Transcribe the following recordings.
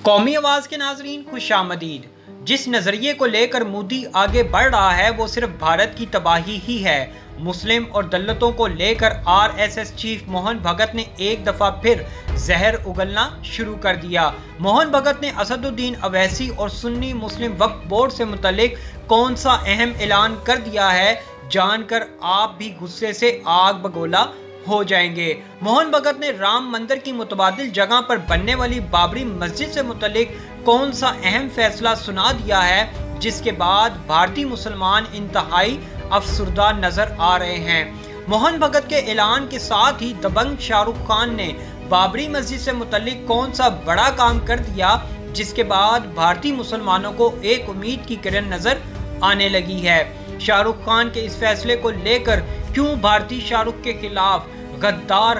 कौमी आवाज के नाजरीन खुशामदीद। जिस नजरिए को लेकर मोदी आगे बढ़ रहा है वो सिर्फ भारत की तबाही ही है। मुस्लिम और दलितों को लेकर आरएसएस चीफ मोहन भगत ने एक दफा फिर जहर उगलना शुरू कर दिया। मोहन भगत ने असदुद्दीन अवैसी और सुन्नी मुस्लिम वक्फ बोर्ड से मुतल्लिक कौन सा अहम ऐलान कर दिया है, जानकर आप भी गुस्से से आग बगोला हो जाएंगे। मोहन भगत ने राम मंदिर की मुतबादिल जगह पर बनने वाली बाबरी मस्जिद से मुतल्लिक कौन सा अहम फैसला सुना दिया है, जिसके बाद भारतीय मुसलमान इंतहाई अफसुर्दा नजर आ रहे हैं। मोहन भगत के ऐलान के साथ ही दबंग शाहरुख खान ने बाबरी मस्जिद से मुतल्लिक कौन सा बड़ा काम कर दिया, जिसके बाद भारतीय मुसलमानों को एक उम्मीद की किरण नजर आने लगी है। शाहरुख खान के इस फैसले को लेकर क्यों भारतीय शाहरुख के खिलाफ गद्दार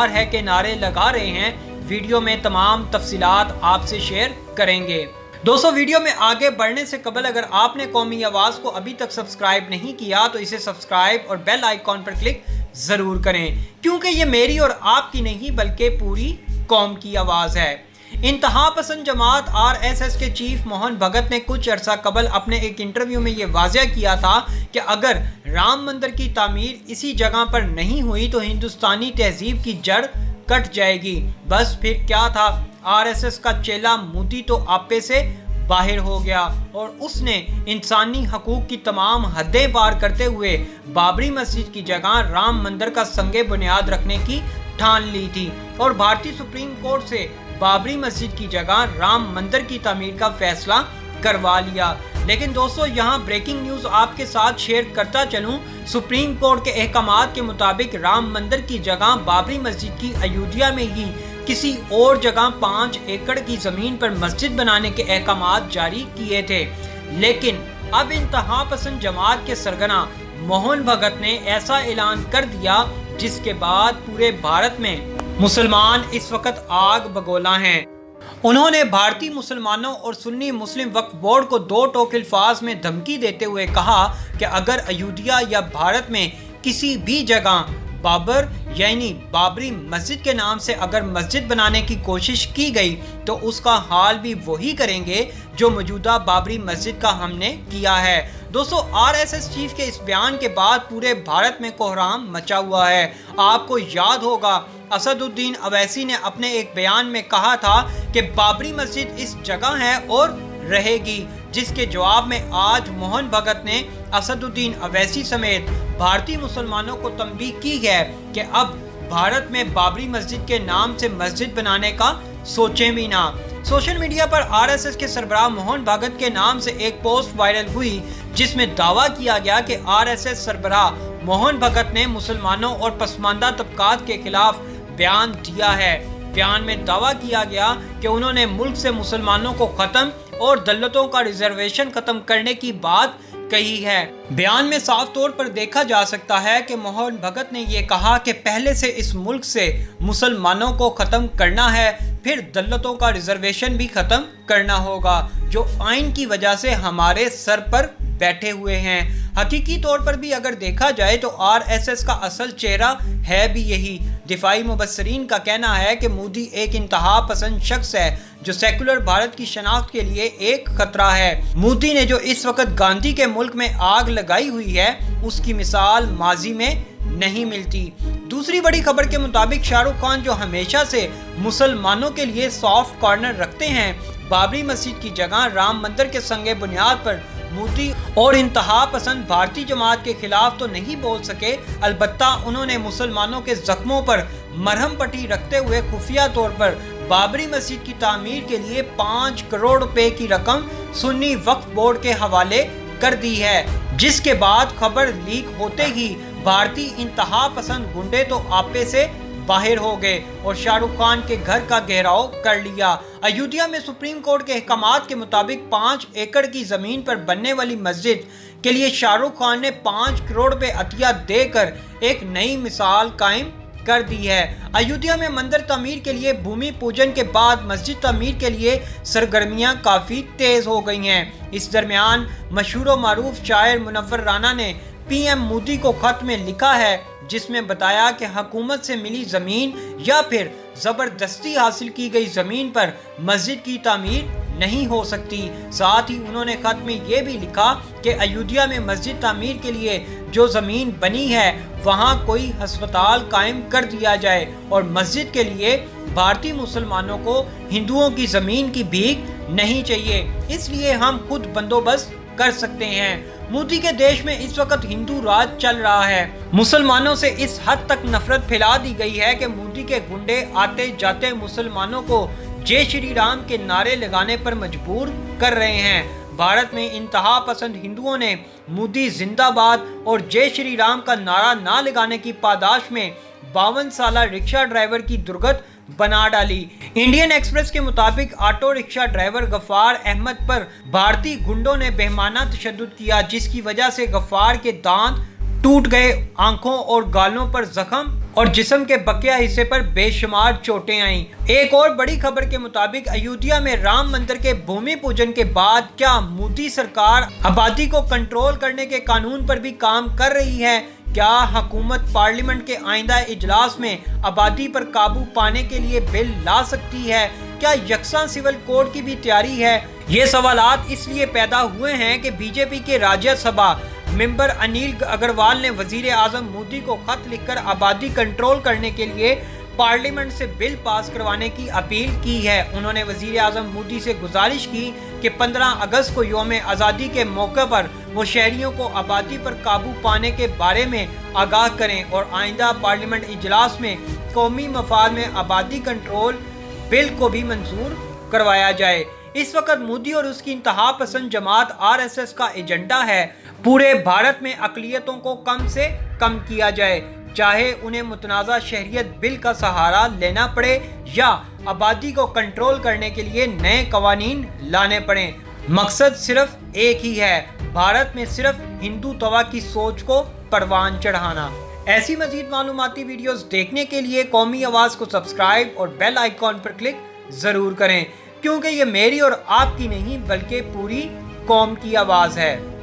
है के नारे लगा रहे हैं, वीडियो में तमाम तफसीलात आपसे शेयर करेंगे। दोस्तों, वीडियो में आगे बढ़ने से कबल अगर आपने कौमी आवाज को अभी तक सब्सक्राइब नहीं किया तो इसे सब्सक्राइब और बेल आइकॉन पर क्लिक जरूर करें, क्योंकि ये मेरी और आपकी नहीं बल्कि पूरी कौम की आवाज है। इंतहा पसंद जमात आरएसएस के चीफ मोहन भगत ने कुछ अरसा कबल अपने एक इंटरव्यू में ये वाज़ेह किया था कि अगर राम मंदिर की तामीर इसी जगह पर नहीं हुई तो हिंदुस्तानी तहजीब की जड़ कट जाएगी। बस फिर क्या था, आरएसएस का चेला मोदी तो आपे से बाहर हो गया और उसने इंसानी हकूक की तमाम हदें पार करते हुए बाबरी मस्जिद की जगह राम मंदिर का संगे बुनियाद रखने की ठान ली थी और भारतीय सुप्रीम कोर्ट से बाबरी मस्जिद की जगह राम मंदिर की तामीर का फैसला करवा लिया। लेकिन दोस्तों, यहाँ ब्रेकिंग न्यूज आपके साथ शेयर करता चलूं। सुप्रीम कोर्ट के अहकामात के मुताबिक राम मंदिर की जगह बाबरी मस्जिद की अयोध्या में ही किसी और जगह 5 एकड़ की जमीन पर मस्जिद बनाने के अहकामात जारी किए थे। लेकिन अब इंतहा पसंद जमात के सरगना मोहन भगत ने ऐसा ऐलान कर दिया जिसके बाद पूरे भारत में मुसलमान इस वक्त आग बगोला हैं। उन्होंने भारतीय मुसलमानों और सुन्नी मुस्लिम वक्फ बोर्ड को दो टोक अल्फाज में धमकी देते हुए कहा कि अगर अयोध्या या भारत में किसी भी जगह बाबर यानी बाबरी मस्जिद के नाम से अगर मस्जिद बनाने की कोशिश की गई तो उसका हाल भी वही करेंगे जो मौजूदा बाबरी मस्जिद का हमने किया है। दोस्तों, आरएसएस चीफ के इस बयान के बाद पूरे भारत में कोहराम मचा हुआ है। आपको याद होगा असदुद्दीन अवैसी ने अपने एक बयान में कहा था कि बाबरी मस्जिद इस जगह है और रहेगी, जिसके जवाब में आज मोहन भगत ने असदुद्दीन अवैसी समेत भारतीय मुसलमानों को तंबीह की है कि अब भारत में बाबरी मस्जिद के नाम से मस्जिद बनाने का सोचें भी ना। सोशल मीडिया पर आरएसएस के सरबराह मोहन भगत के नाम से एक पोस्ट वायरल हुई जिसमें दावा किया गया कि आरएसएस सरबराह मोहन भगत ने मुसलमानों और पसमानदा तबकात के खिलाफ बयान दिया है। बयान में दावा किया गया कि उन्होंने मुल्क से मुसलमानों को खत्म और दलितों का रिजर्वेशन खत्म करने की बात कही है। बयान में साफ तौर पर देखा जा सकता है कि मोहन भगत ने ये कहा कि पहले से इस मुल्क से मुसलमानों को खत्म करना है, फिर दलितों का रिजर्वेशन भी खत्म करना होगा जो आइन की वजह से हमारे सर पर बैठे हुए हैं। हकीकी तौर पर भी अगर देखा जाए तो आरएसएस का असल चेहरा है भी यही। दिफाई मुबस्सरीन का कहना है कि मोदी एक इंतहा पसंद शख्स है जो सेकुलर भारत की शनाख्त के लिए एक खतरा है। मोदी ने जो इस वक्त गांधी के मुल्क में आग लगाई हुई है उसकी मिसाल माजी में नहीं मिलती। दूसरी बड़ी खबर के मुताबिक शाहरुख खान जो हमेशा से मुसलमानों के लिए सॉफ्ट कॉर्नर रखते हैं, बाबरी मस्जिद की जगह राम मंदिर के संगे बुनियाद पर मोदी और इंतहा पसंद भारतीय जमात के खिलाफ तो नहीं बोल सके, अलबत्ता उन्होंने मुसलमानों के जख्मों पर मरहम पट्टी रखते हुए खुफिया तौर पर बाबरी मस्जिद की तामीर के लिए 5 करोड़ रुपए की रकम सुन्नी वक्फ बोर्ड के हवाले कर दी है, जिसके बाद खबर लीक होते ही भारतीय इंतहा पसंद गुंडे तो आपे से बाहर हो गए और शाहरुख खान के घर का घेराव कर लिया। अयोध्या में सुप्रीम कोर्ट के अहकामात के मुताबिक 5 एकड़ की जमीन पर बनने वाली मस्जिद के लिए शाहरुख खान ने 5 करोड़ रुपए अतिया देकर एक नई मिसाल कायम कर दी है। अयोध्या में मंदिर तामीर के लिए भूमि पूजन के बाद मस्जिद तामीर के लिए सरगर्मियां काफ़ी तेज़ हो गई हैं। इस दरमियान मशहूर व मारूफ शायर मुनव्वर राना ने पीएम मोदी को खत में लिखा है जिसमें बताया कि हुकूमत से मिली ज़मीन या फिर जबरदस्ती हासिल की गई जमीन पर मस्जिद की तामीर नहीं हो सकती। साथ ही उन्होंने खत में ये भी लिखा कि अयोध्या में मस्जिद तामीर के लिए जो जमीन बनी है वहां कोई अस्पताल कायम कर दिया जाए और मस्जिद के लिए भारतीय मुसलमानों को हिंदुओं की जमीन की भीख नहीं चाहिए, इसलिए हम खुद बंदोबस्त कर सकते हैं। मोदी के देश में इस वक्त हिंदू राज चल रहा है। मुसलमानों से इस हद तक नफरत फैला दी गई है कि मोदी के गुंडे आते जाते मुसलमानों को जय श्री राम के नारे लगाने पर मजबूर कर रहे हैं। भारत में इंतहा पसंद हिंदुओं ने मोदी जिंदाबाद और जय श्री राम का नारा ना लगाने की पादाश में 52 साल रिक्शा ड्राइवर की दुर्गत बना डाली। इंडियन एक्सप्रेस के मुताबिक auto rickshaw driver Gaffar Ahmed पर भारतीय गुंडों ने बेहमाना तशद्दुद किया, जिसकी वजह से गफ्फार के दांत टूट गए, आंखों और गालों पर जख्म और जिस्म के बकिया हिस्से पर बेशुमार चोटें आईं। एक और बड़ी खबर के मुताबिक अयोध्या में राम मंदिर के भूमि पूजन के बाद क्या मोदी सरकार आबादी को कंट्रोल करने के कानून पर भी काम कर रही है? क्या हुकूमत पार्लियामेंट के आइंदा इजलास में आबादी पर काबू पाने के लिए बिल ला सकती है? क्या यकसा सिविल कोड की भी तैयारी है? ये सवालात इसलिए पैदा हुए हैं कि बीजेपी के राज्यसभा मेंबर अनिल अग्रवाल ने वजीर आजम मोदी को खत लिखकर आबादी कंट्रोल करने के लिए पार्लियामेंट से बिल पास करवाने की अपील की है। उन्होंने वजीर आजम मोदी से गुजारिश की कि 15 अगस्त को यौम आज़ादी के मौके पर वो शहरियों को आबादी पर काबू पाने के बारे में आगाह करें और आइंदा पार्लियामेंट इजलास में कौमी मफाद में आबादी कंट्रोल बिल को भी मंजूर करवाया जाए। इस वक्त मोदी और उसकी इंतहा पसंद जमात RSS का एजेंडा है पूरे भारत में अक़लियतों को कम से कम किया जाए, चाहे उन्हें मुतनाज़ा शहरियत बिल का सहारा लेना पड़े या आबादी को कंट्रोल करने के लिए नए कवानीन लाने पड़े। मकसद सिर्फ एक ही है, भारत में सिर्फ हिंदू तवा की सोच को परवान चढ़ाना। ऐसी मजीद मालूमाती वीडियोस देखने के लिए कौमी आवाज़ को सब्सक्राइब और बेल आइकॉन पर क्लिक ज़रूर करें, क्योंकि ये मेरी और आपकी नहीं बल्कि पूरी कौम की आवाज़ है।